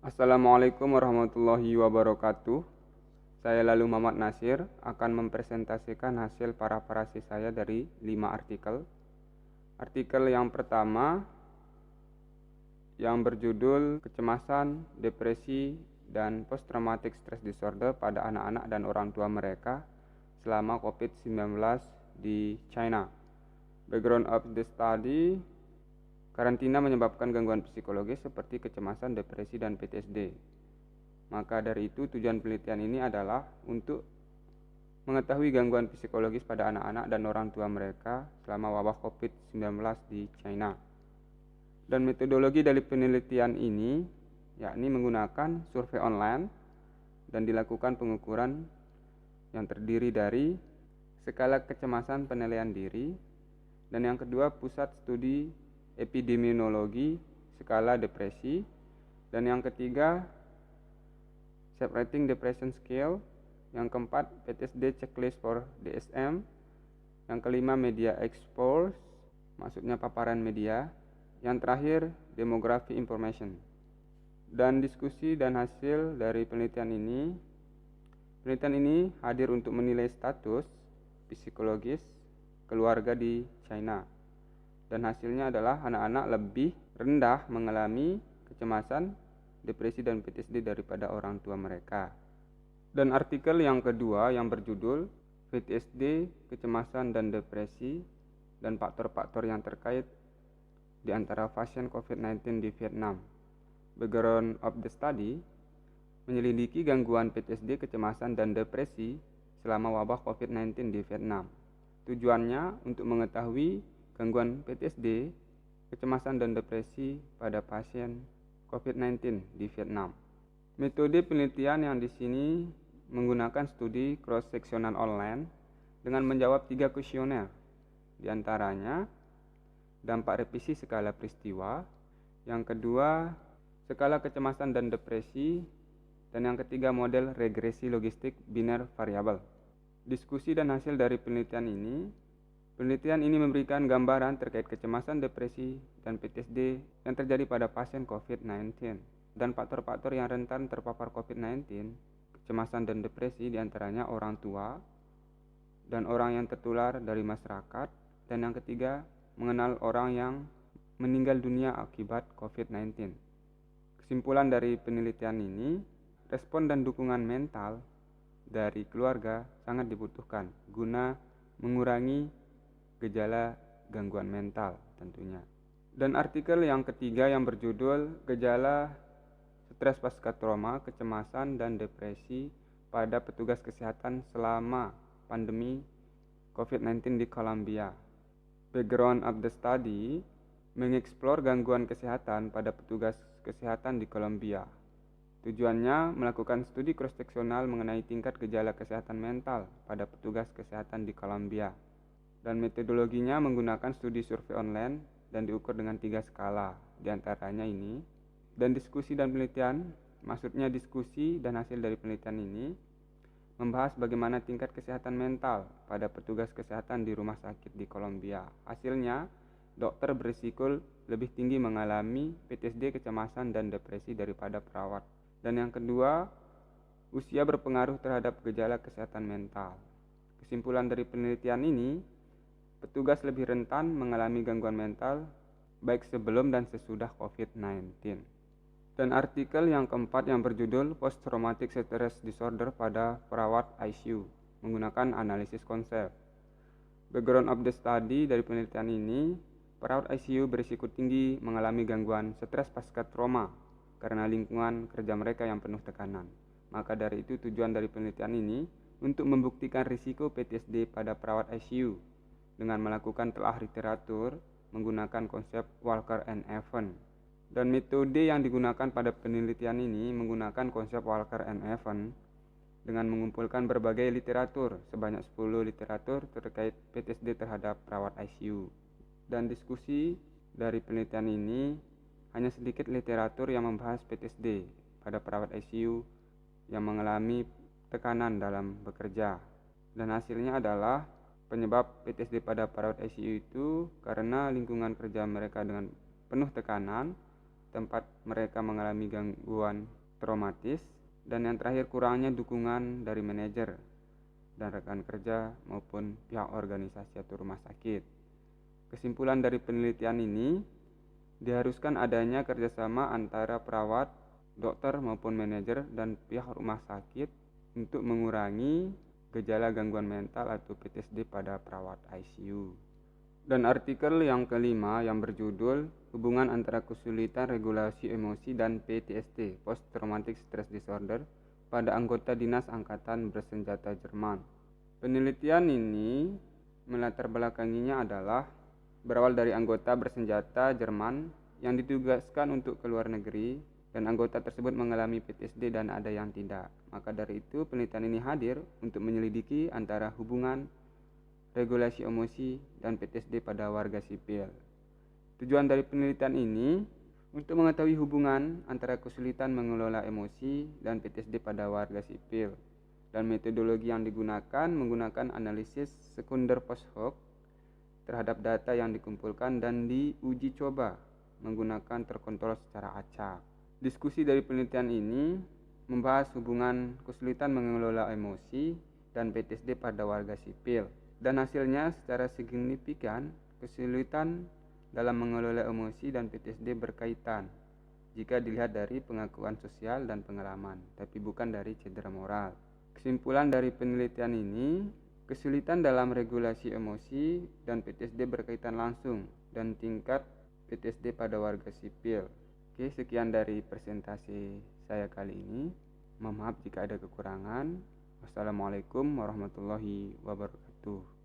Assalamualaikum warahmatullahi wabarakatuh. Saya Lalu Muhammad Nasir akan mempresentasikan hasil parafrasi saya dari 5 artikel. Artikel yang pertama yang berjudul Kecemasan, Depresi, dan Post Traumatic Stress Disorder pada anak-anak dan orang tua mereka selama COVID-19 di China. Background of the study: karantina menyebabkan gangguan psikologis seperti kecemasan, depresi, dan PTSD. Maka dari itu tujuan penelitian ini adalah untuk mengetahui gangguan psikologis pada anak-anak dan orang tua mereka selama wabah COVID-19 di China. Dan metodologi dari penelitian ini yakni menggunakan survei online dan dilakukan pengukuran yang terdiri dari skala kecemasan penilaian diri, dan yang kedua pusat studi epidemiologi skala depresi, dan yang ketiga self-rating depression scale, yang keempat PTSD checklist for DSM, yang kelima media exposure, maksudnya paparan media, yang terakhir demografi information. Dan diskusi dan hasil dari penelitian ini hadir untuk menilai status psikologis keluarga di China, dan hasilnya adalah anak-anak lebih rendah mengalami kecemasan, depresi, dan PTSD daripada orang tua mereka. Dan artikel yang kedua yang berjudul PTSD, Kecemasan dan Depresi, dan faktor-faktor yang terkait di antara pasien COVID-19 di Vietnam. Background of the study: menyelidiki gangguan PTSD, kecemasan, dan depresi selama wabah COVID-19 di Vietnam. Tujuannya untuk mengetahui gangguan PTSD, kecemasan, dan depresi pada pasien COVID-19 di Vietnam. Metode penelitian yang di sini menggunakan studi cross-sectional online dengan menjawab 3 kuesioner, di antaranya dampak revisi skala peristiwa, yang kedua skala kecemasan dan depresi, dan yang ketiga model regresi logistik biner variabel. Diskusi dan hasil dari penelitian ini memberikan gambaran terkait kecemasan, depresi, dan PTSD yang terjadi pada pasien COVID-19 dan faktor-faktor yang rentan terpapar COVID-19, kecemasan dan depresi diantaranya orang tua dan orang yang tertular dari masyarakat, dan yang ketiga mengenal orang yang meninggal dunia akibat COVID-19. Kesimpulan dari penelitian ini, respon dan dukungan mental dari keluarga sangat dibutuhkan guna mengurangi gejala gangguan mental tentunya. Dan artikel yang ketiga yang berjudul Gejala Stres Pasca Trauma, Kecemasan, dan Depresi pada Petugas Kesehatan Selama Pandemi COVID-19 di Colombia. Background of the study: mengeksplor gangguan kesehatan pada petugas kesehatan di Colombia. Tujuannya melakukan studi cross-seksional mengenai tingkat gejala kesehatan mental pada petugas kesehatan di Colombia. Dan metodologinya menggunakan studi survei online dan diukur dengan 3 skala, diantaranya ini. Dan diskusi dan penelitian, maksudnya diskusi dan hasil dari penelitian ini membahas bagaimana tingkat kesehatan mental pada petugas kesehatan di rumah sakit di Colombia. Hasilnya, dokter berisiko lebih tinggi mengalami PTSD, kecemasan, dan depresi daripada perawat. Dan yang kedua, usia berpengaruh terhadap gejala kesehatan mental. Kesimpulan dari penelitian ini, petugas lebih rentan mengalami gangguan mental baik sebelum dan sesudah COVID-19. Dan artikel yang keempat yang berjudul Post Traumatic Stress Disorder pada perawat ICU menggunakan analisis konsep. Background of the study dari penelitian ini, perawat ICU berisiko tinggi mengalami gangguan stres pasca trauma karena lingkungan kerja mereka yang penuh tekanan. Maka dari itu tujuan dari penelitian ini untuk membuktikan risiko PTSD pada perawat ICU dengan melakukan telah literatur menggunakan konsep Walker and Evans. Dan metode yang digunakan pada penelitian ini menggunakan konsep Walker and Evans dengan mengumpulkan berbagai literatur, sebanyak 10 literatur terkait PTSD terhadap perawat ICU. Dan diskusi dari penelitian ini hanya sedikit literatur yang membahas PTSD pada perawat ICU yang mengalami tekanan dalam bekerja. Dan hasilnya adalah penyebab PTSD pada perawat ICU itu karena lingkungan kerja mereka dengan penuh tekanan, tempat mereka mengalami gangguan traumatis. Dan yang terakhir, kurangnya dukungan dari manajer dan rekan kerja maupun pihak organisasi atau rumah sakit. Kesimpulan dari penelitian ini, diharuskan adanya kerjasama antara perawat, dokter maupun manajer dan pihak rumah sakit untuk mengurangi gejala gangguan mental atau PTSD pada perawat ICU. Dan artikel yang kelima yang berjudul Hubungan antara kesulitan regulasi emosi dan PTSD (Post Traumatic Stress Disorder) pada anggota Dinas Angkatan Bersenjata Jerman. Penelitian ini melatar belakanginya adalah berawal dari anggota bersenjata Jerman yang ditugaskan untuk ke luar negeri, dan anggota tersebut mengalami PTSD dan ada yang tidak. Maka dari itu penelitian ini hadir untuk menyelidiki antara hubungan regulasi emosi dan PTSD pada warga sipil. Tujuan dari penelitian ini untuk mengetahui hubungan antara kesulitan mengelola emosi dan PTSD pada warga sipil. Dan metodologi yang digunakan menggunakan analisis sekunder post hoc terhadap data yang dikumpulkan dan diuji coba menggunakan terkontrol secara acak. Diskusi dari penelitian ini membahas hubungan kesulitan mengelola emosi dan PTSD pada warga sipil. Dan hasilnya secara signifikan kesulitan dalam mengelola emosi dan PTSD berkaitan jika dilihat dari pengakuan sosial dan pengalaman, tapi bukan dari cedera moral. Kesimpulan dari penelitian ini, kesulitan dalam regulasi emosi dan PTSD berkaitan langsung dan tingkat PTSD pada warga sipil. Oke, sekian dari presentasi saya kali ini. Mohon maaf jika ada kekurangan. Wassalamualaikum warahmatullahi wabarakatuh.